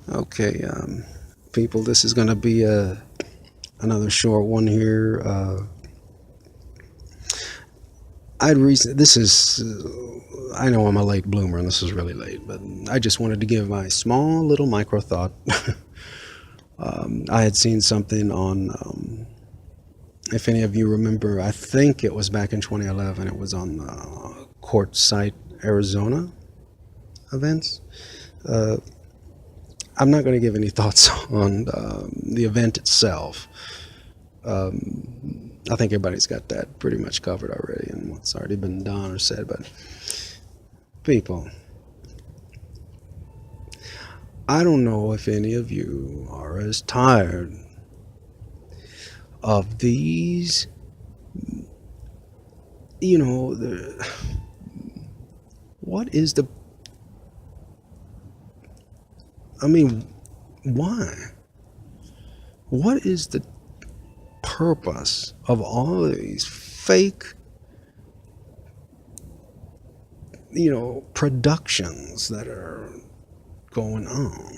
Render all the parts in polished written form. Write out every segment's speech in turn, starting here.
Okay, people, this is going to be another short one here. This is, I know I'm a late bloomer and this is really late, but I just wanted to give my small little micro thought. I had seen something on, if any of you remember, I think it was back in 2011, it was on Quartzsite, Arizona events. Uh, I'm not going to give any thoughts on the event itself. I think everybody's got that pretty much covered already and what's already been done or said, but people, I don't know if any of you are as tired of these, what is the, I mean, why? What is the purpose of all of these fake, productions that are going on?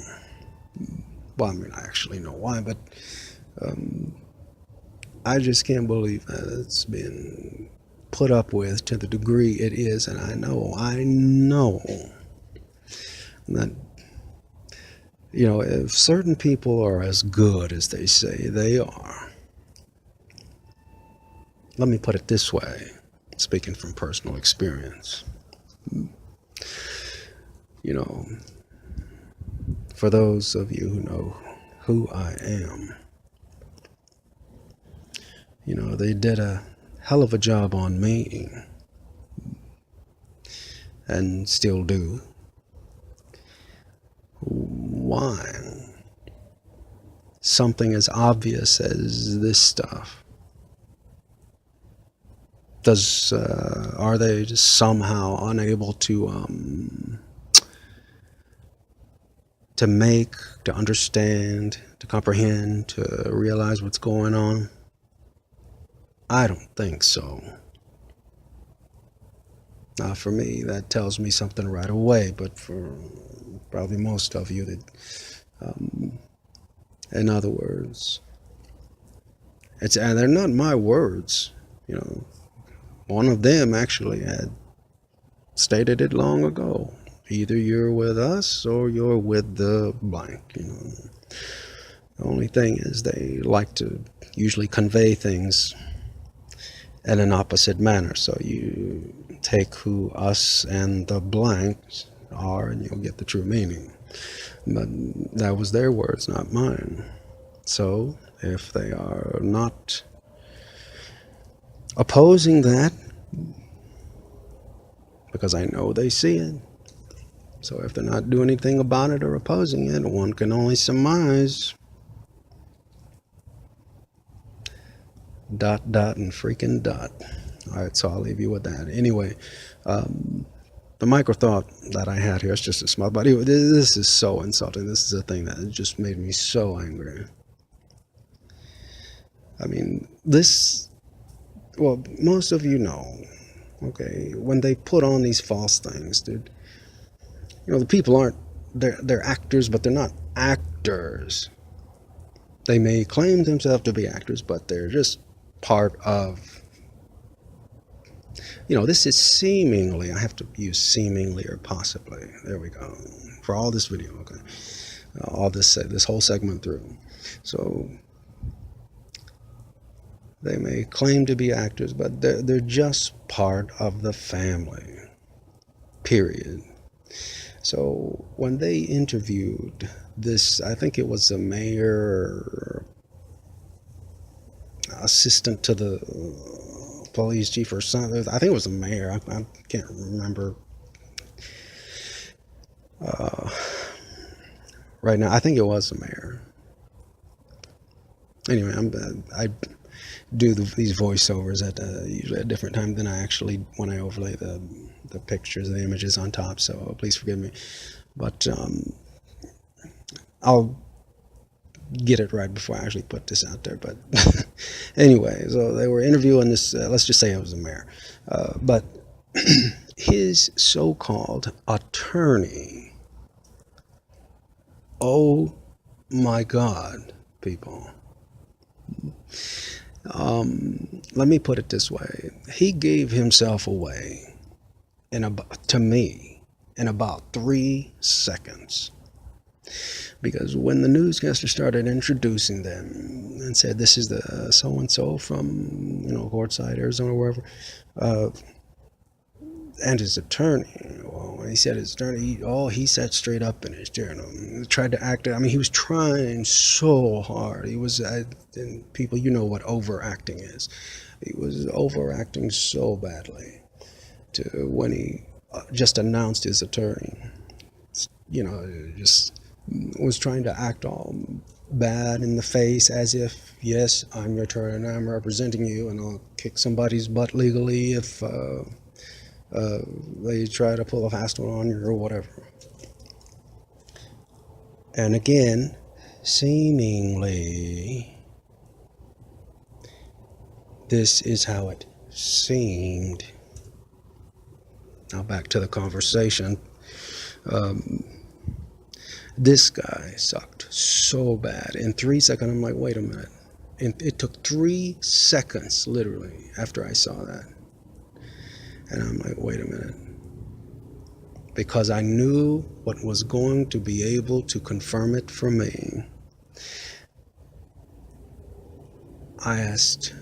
Well, I mean, I actually know why, but I just can't believe that it's been put up with to the degree it is, and I know that, if certain people are as good as they say they are, let me put it this way, speaking from personal experience, you know, for those of you who know who I am, they did a hell of a job on me and still do. Why? Something as obvious as this stuff. Are they just somehow unable to make, to understand, to comprehend, to realize what's going on? I don't think so. Now, for me, that tells me something right away, but for probably most of you, that, in other words, and they're not my words. One of them actually had stated it long ago. Either you're with us or you're with the blank. The only thing is they like to usually convey things in an opposite manner. So you take who us and the blanks are and you'll get the true meaning. But that was their words, not mine. So if they are not opposing that, because I know they see it, so if they're not doing anything about it or opposing it, one can only surmise. Dot, dot, and freaking dot. All right, so I'll leave you with that. Anyway, the micro thought that I had here is just a small, but anyway, this is so insulting. This is a thing that just made me so angry. I mean, well, most of you know, okay, when they put on these false things, dude, the people aren't, they're actors, but they're not actors. They may claim themselves to be actors, but they're just part of, this is seemingly, I have to use seemingly or possibly, there we go, for all this video, okay, all this whole segment through. So they may claim to be actors, but they're just part of the family, period. So when they interviewed this, I think it was a mayor, assistant to the police chief or something. I think it was a mayor. I can't remember right now. I think it was a mayor. Anyway, I do these voiceovers at usually a different time than I actually when I overlay the pictures and the images on top. So please forgive me, but I'll get it right before I actually put this out there. But anyway, so they were interviewing this, let's just say it was a mayor, but his so-called attorney Oh my God, people. Let me put it this way. He gave himself away to me in about 3 seconds. Because when the newscaster started introducing them and said, this is the so-and-so from, Quartzsite, Arizona, wherever, and his attorney, well, when he said his attorney, he sat straight up in his chair and tried to act. I mean, he was trying so hard. He was, and people, you know what overacting is. He was overacting so badly to when he just announced his attorney. Just was trying to act all bad in the face as if, yes, I'm your attorney and I'm representing you, and I'll kick somebody's butt legally if they try to pull a fast one on you or whatever. And again, seemingly, this is how it seemed. Now back to the conversation. This guy sucked so bad. In 3 seconds, I'm like, wait a minute. And it took 3 seconds, literally, after I saw that. And I'm like, wait a minute. Because I knew what was going to be able to confirm it for me. I asked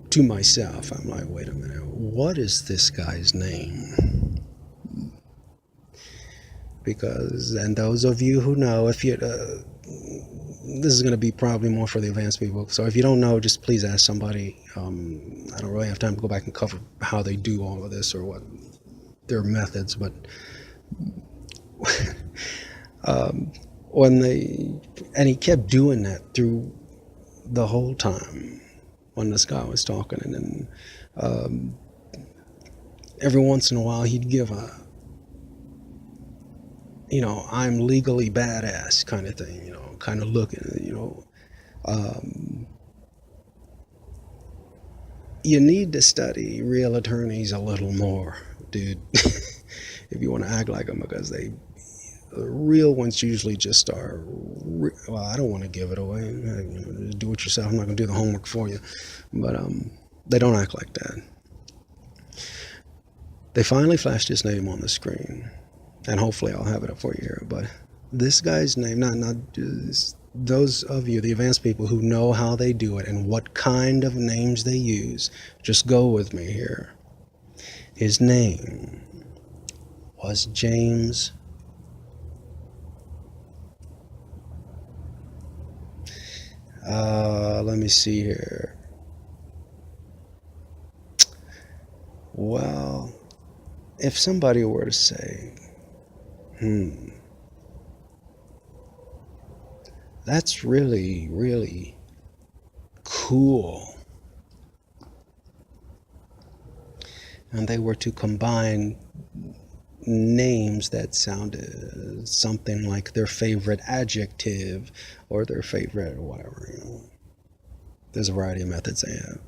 to myself, I'm like, wait a minute, what is this guy's name? Because, and those of you who know, if you, this is going to be probably more for the advanced people. So if you don't know, just please ask somebody. I don't really have time to go back and cover how they do all of this or what their methods, but and he kept doing that through the whole time when this guy was talking, and then every once in a while he'd give a, I'm legally badass kind of thing, kind of looking, you need to study real attorneys a little more, dude, if you want to act like them, because the real ones usually just are, well, I don't want to give it away, do it yourself, I'm not going to do the homework for you, but they don't act like that. They finally flashed his name on the screen, and hopefully I'll have it up for you here, but this guy's name, not just those of you, the advanced people who know how they do it and what kind of names they use, just go with me here. His name was James let me see here. Well, if somebody were to say, that's really, really cool, and they were to combine names that sounded something like their favorite adjective or their favorite whatever, there's a variety of methods they have.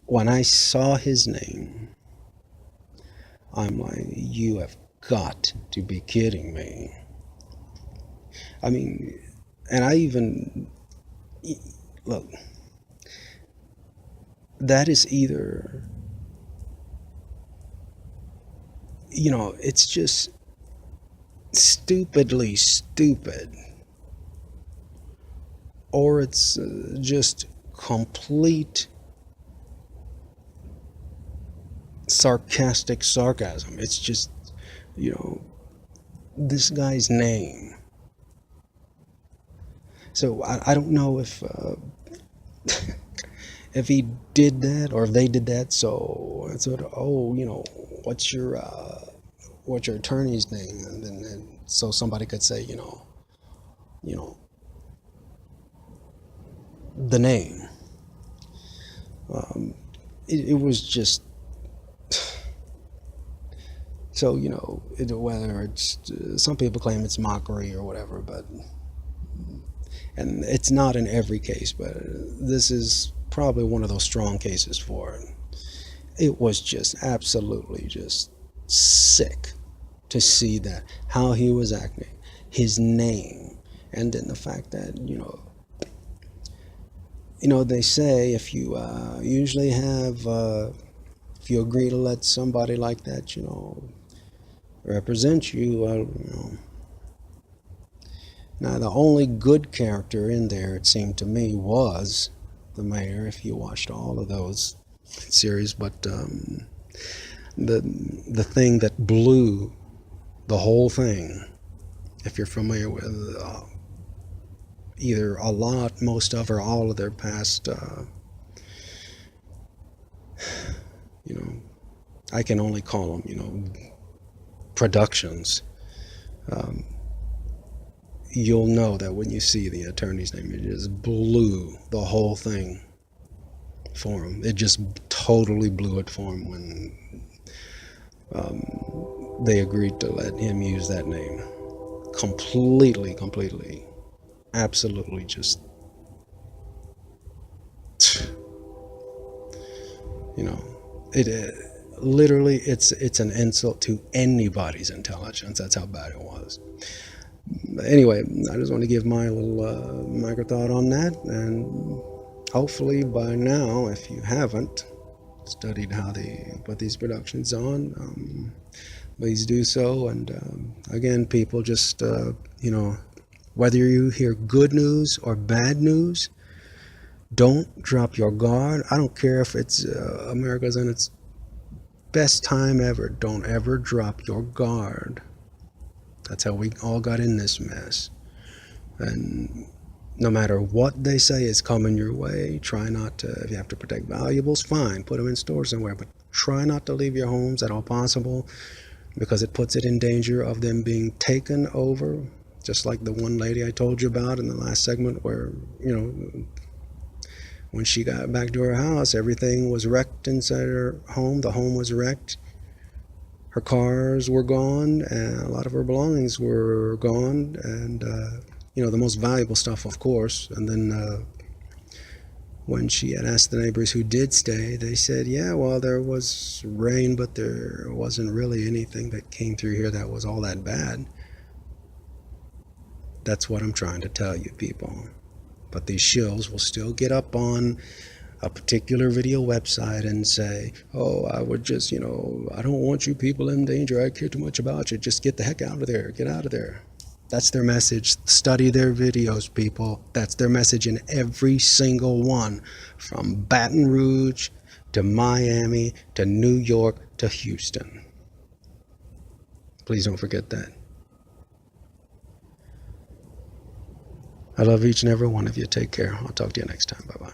When I saw his name, I'm like, you have got to be kidding me. I mean, and I even, look, that is either, it's just stupidly stupid, or it's just complete sarcastic sarcasm. It's just, this guy's name. So I don't know if if he did that or if they did that. So sort of, what's your attorney's name, and then so somebody could say, the name. It was just. So, whether it's, some people claim it's mockery or whatever, but, and it's not in every case, but this is probably one of those strong cases for it. It was just absolutely just sick to see that, how he was acting, his name, And then the fact that, they say if you usually have, if you agree to let somebody like that, represent you, now the only good character in there, it seemed to me, was the mayor, if you watched all of those series. But the thing that blew the whole thing, if you're familiar with either a lot, most of, or all of their past, I can only call them, productions, you'll know that when you see the attorney's name, it just blew the whole thing for him. It just totally blew it for him when they agreed to let him use that name. Completely, absolutely just, it literally, it's an insult to anybody's intelligence. That's how bad it was. Anyway, I just want to give my little micro thought on that, and hopefully by now, if you haven't studied how they put these productions on, please do so. And again, people, just whether you hear good news or bad news, don't drop your guard. I don't care if it's America's in its best time ever. Don't ever drop your guard. That's how we all got in this mess. And no matter what they say is coming your way, try not to, if you have to protect valuables, fine, put them in stores somewhere, but try not to leave your homes at all possible, because it puts it in danger of them being taken over, just like the one lady I told you about in the last segment, where, when she got back to her house, everything was wrecked inside her home. The home was wrecked. Her cars were gone, and a lot of her belongings were gone, and the most valuable stuff, of course. And then when she had asked the neighbors who did stay, they said, yeah, well, there was rain, but there wasn't really anything that came through here that was all that bad. That's what I'm trying to tell you, people. But these shills will still get up on a particular video website and say, oh, I would just, I don't want you people in danger. I care too much about you. Just get the heck out of there. Get out of there. That's their message. Study their videos, people. That's their message in every single one, from Baton Rouge to Miami to New York to Houston. Please don't forget that. I love each and every one of you. Take care. I'll talk to you next time. Bye-bye.